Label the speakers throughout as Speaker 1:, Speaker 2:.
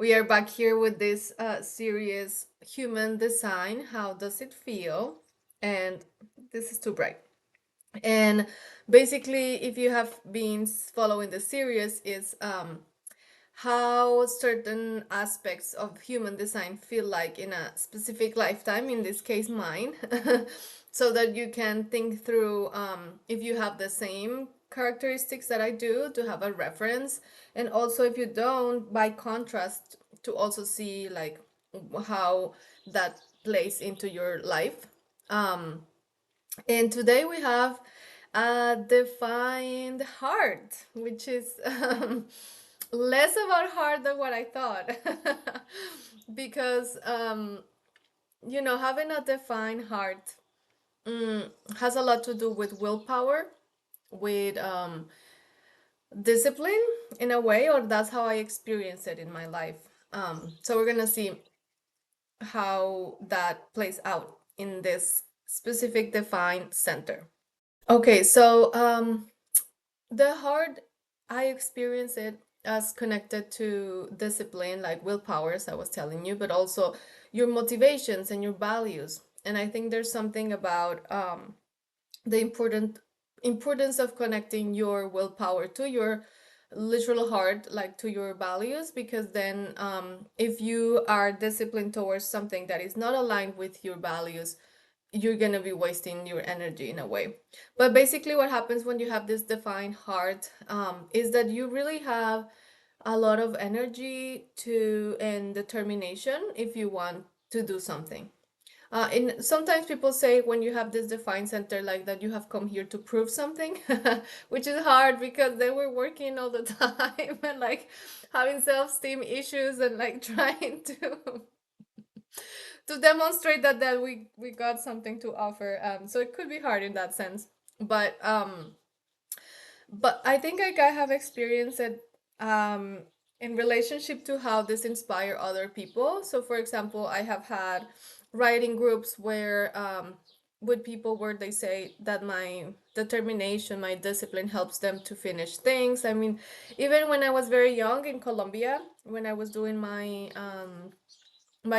Speaker 1: we are back here with this series, Human Design. How does it feel? And this is too bright. And basically, if you have been following the series, is how certain aspects of human design feel like in a specific lifetime, in this case, mine, so that you can think through if you have the same characteristics that I do to have a reference, and also if you don't, by contrast, to also see like how that plays into your life. Um, and today we have a defined heart, which is less about heart than what I thought. Because, having a defined heart has a lot to do with willpower, with discipline in a way, or that's how I experience it in my life. So we're going to see how that plays out in this specific defined center. Okay, so the heart, I experience it as connected to discipline, like willpower, as I was telling you, but also your motivations and your values. And I think there's something about the importance of connecting your willpower to your literal heart, like to your values, because then if you are disciplined towards something that is not aligned with your values, you're going to be wasting your energy in a way. But basically what happens when you have this defined heart is that you really have a lot of energy to and determination if you want to do something. And sometimes people say when you have this defined center like that, you have come here to prove something, which is hard because they were working all the time and like having self-esteem issues and like trying to demonstrate that we got something to offer. So it could be hard in that sense. But I think like I have experienced it um in relationship to how this inspire other people. So for example, I have had writing groups where with people where they say that my determination, my discipline helps them to finish things. I mean, even when I was very young in Colombia, when I was doing my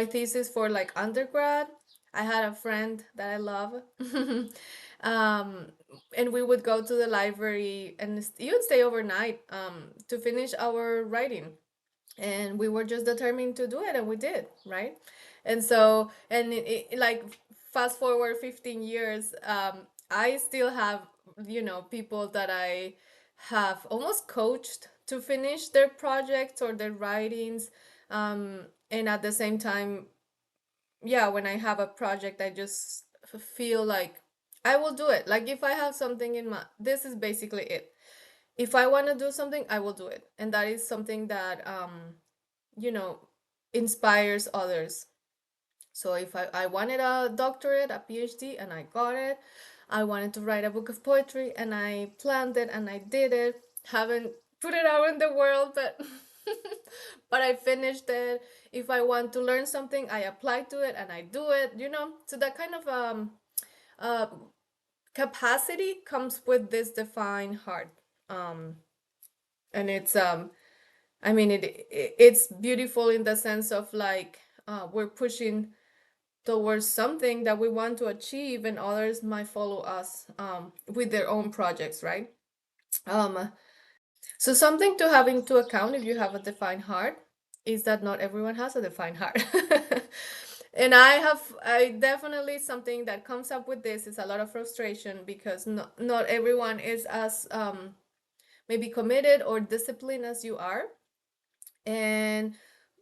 Speaker 1: thesis for like undergrad, I had a friend that I love. um, and we would go to the library and even stay overnight to finish our writing. And we were just determined to do it, and we did, right? And so, and like fast forward 15 years, I still have, people that I have almost coached to finish their projects or their writings. And at the same time, yeah, when I have a project, I just feel like I will do it. Like if I have something in my, this is basically it. If I want to do something, I will do it. And that is something that, you know, inspires others. So if I wanted a doctorate, a PhD, and I got it, I wanted to write a book of poetry and I planned it and I did it. Haven't put it out in the world, but but I finished it. If I want to learn something, I apply to it and I do it, So that kind of uh capacity comes with this defined heart. Um and it's I mean it's beautiful in the sense of like we're pushing towards something that we want to achieve, and others might follow us with their own projects, right? Um, so something to have into account if you have a defined heart is that not everyone has a defined heart. And I definitely, something that comes up with this is a lot of frustration because not everyone is as maybe committed or disciplined as you are. And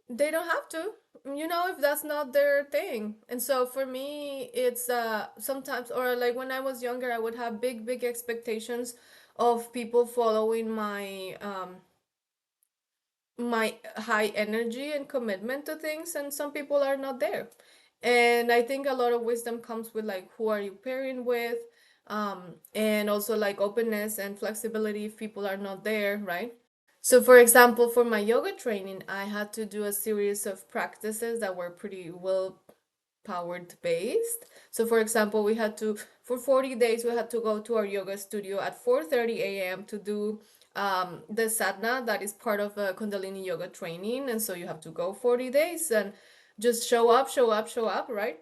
Speaker 1: they don't have to, if that's not their thing. And so for me, it's sometimes, or like when I was younger, I would have big expectations of people following my high energy and commitment to things, and some people are not there. And I think a lot of wisdom comes with like who are you pairing with, and also like openness and flexibility if people are not there, right? So, for example, for my yoga training, I had to do a series of practices that were pretty well powered based. So, for example, we had to, for 40 days, we had to go to our yoga studio at 4:30 a.m. to do the sadhana that is part of a Kundalini yoga training, and so you have to go 40 days and just show up, show up, show up, right?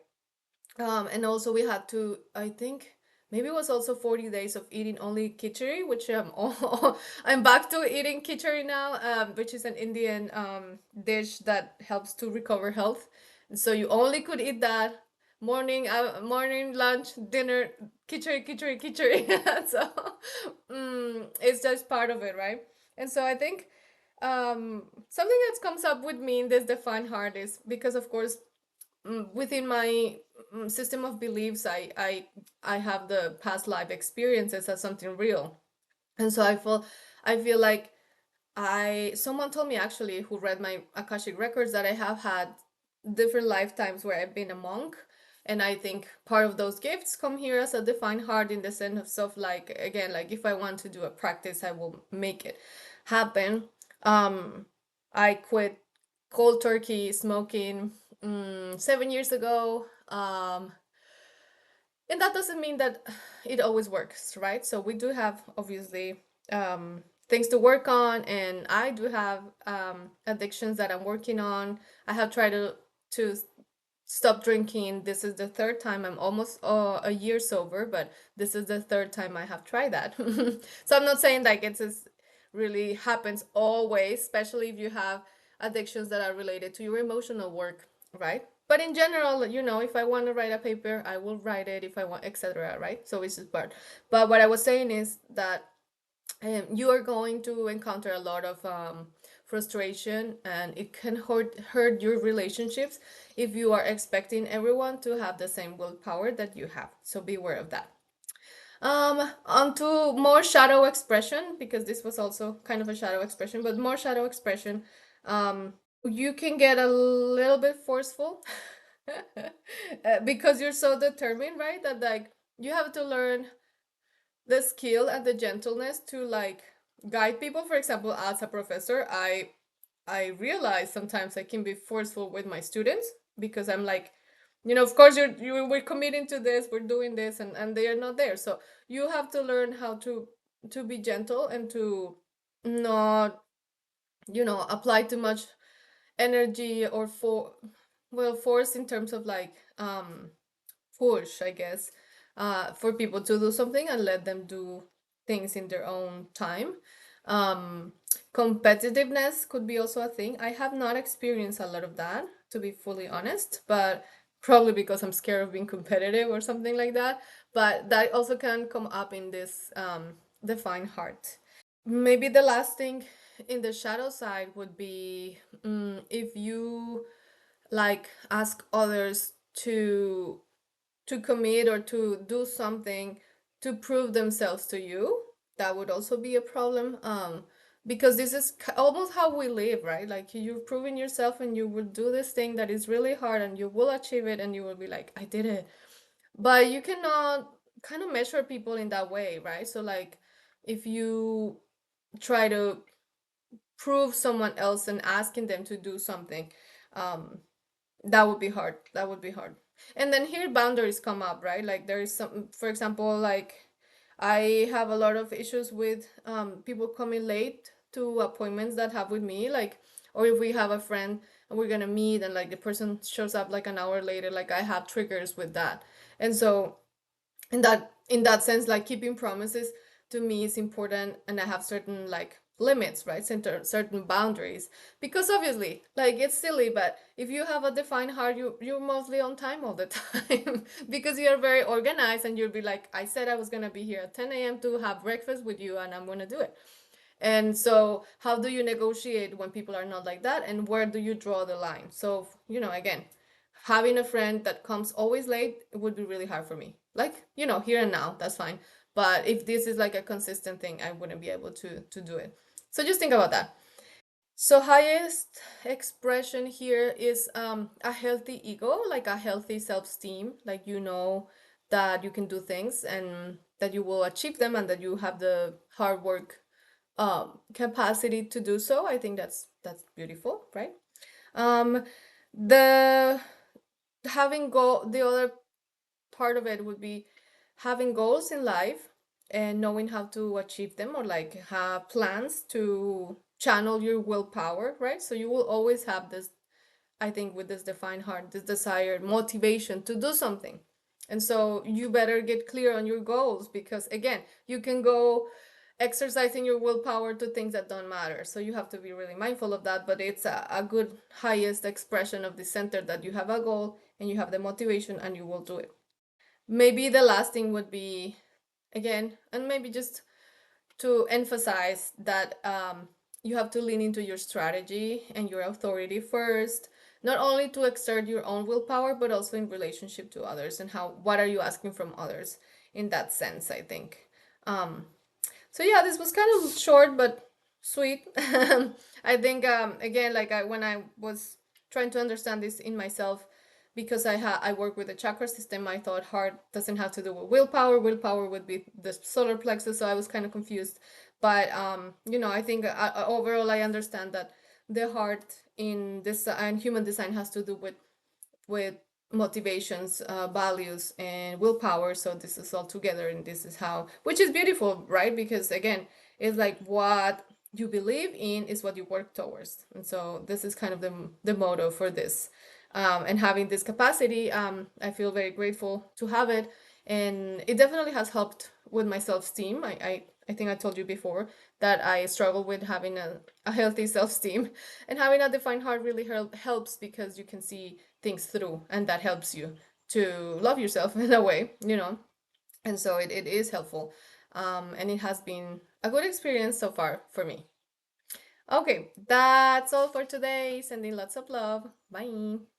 Speaker 1: And also we had to, I think maybe it was also 40 days of eating only khichdi, which I'm back to eating khichdi now, which is an Indian dish that helps to recover health. And so you only could eat that morning, lunch, dinner, khichdi, khichdi, khichdi. So it's just part of it, right? And so I think something that comes up with me in this defined heart is because, of course, within my system of beliefs, I have the past life experiences as something real, and so I feel like I someone told me, actually, who read my Akashic records, that I have had different lifetimes where I've been a monk. And I think part of those gifts come here as a defined heart, in the sense of, like, again, like, if I want to do a practice, I will make it happen. I quit cold turkey smoking 7 years ago. And that doesn't mean that it always works, right? So we do have, obviously, things to work on, and I do have addictions that I'm working on. I have tried to stop drinking. This is the third time. I'm almost a year sober, but this is the third time I have tried that. So I'm not saying like it's really happens always, especially if you have addictions that are related to your emotional work, right? But in general, if I want to write a paper, I will write it, if I want, etc., right? So it's just part. But what I was saying is that you are going to encounter a lot of frustration, and it can hurt your relationships if you are expecting everyone to have the same willpower that you have. So be aware of that. Onto more shadow expression, because this was also kind of a shadow expression, but more shadow expression. You can get a little bit forceful because you're so determined, right? That, like, you have to learn the skill and the gentleness to, like, guide people. For example, as a professor, I realize sometimes I can be forceful with my students, because I'm like, of course, we're committing to this, we're doing this, and they are not there. So you have to learn how to be gentle, and to not, apply too much energy, or force, in terms of, like, push, I guess, for people to do something, and let them do things in their own time. Um, Competitiveness could be also a thing. I have not experienced a lot of that, to be fully honest, but probably because I'm scared of being competitive or something like that. But that also can come up in this defined heart. Maybe the last thing in the shadow side would be, if you, like, ask others to commit or to do something to prove themselves to you. That would also be a problem, because this is almost how we live, right? Like, you're proving yourself, and you will do this thing that is really hard, and you will achieve it, and you will be like, I did it. But you cannot kind of measure people in that way, right? So, like, if you try to prove someone else and asking them to do something, um that would be hard. That would be hard. And then here boundaries come up, right? Like, there is some, for example, like, I have a lot of issues with people coming late to appointments that have with me, like, or if we have a friend and we're gonna meet, and, like, the person shows up like an hour later, like, I have triggers with that. And so in that sense, like, keeping promises to me is important, and I have certain, like, limits, right? Certain boundaries, because obviously, like, it's silly, but if you have a defined heart, you're mostly on time all the time because you're very organized, and you'll be like, I said I was going to be here at 10 a.m. to have breakfast with you, and I'm going to do it. And so, how do you negotiate when people are not like that? And where do you draw the line? So, again, having a friend that comes always late, it would be really hard for me. Like, here and now, that's fine. But if this is like a consistent thing, I wouldn't be able to do it. So just think about that. So highest expression here is a healthy ego, like a healthy self-esteem, like, that you can do things, and that you will achieve them, and that you have the hard work capacity to do so. I think that's beautiful, right? Um, the having goal The other part of it would be having goals in life, and knowing how to achieve them, or like have plans to channel your willpower, right? So you will always have this, I think, with this defined heart, this desired motivation to do something. And so you better get clear on your goals, because again, you can go exercising your willpower to things that don't matter. So you have to be really mindful of that. But it's a good highest expression of the center, that you have a goal and you have the motivation and you will do it. Maybe the last thing would be, again, and maybe just to emphasize that you have to lean into your strategy and your authority first, not only to exert your own willpower, but also in relationship to others, and how, what are you asking from others in that sense, I think. um so yeah, this was kind of short but sweet. I think, again, like when I was trying to understand this in myself, because I work with the chakra system, I thought heart doesn't have to do with willpower. Willpower would be the solar plexus, so I was kind of confused. But I think, overall I understand that the heart in this and human design has to do with motivations, values, and willpower. So this is all together, and this is how, which is beautiful, right? Because again, it's like what you believe in is what you work towards, and so this is kind of the motto for this. And having this capacity, I feel very grateful to have it, and it definitely has helped with my self-esteem. I think I told you before that I struggle with having a healthy self-esteem, and having a defined heart really helps, because you can see things through, and that helps you to love yourself in a way. And so it is helpful, and it has been a good experience so far for me. Okay, that's all for today. Sending lots of love. Bye.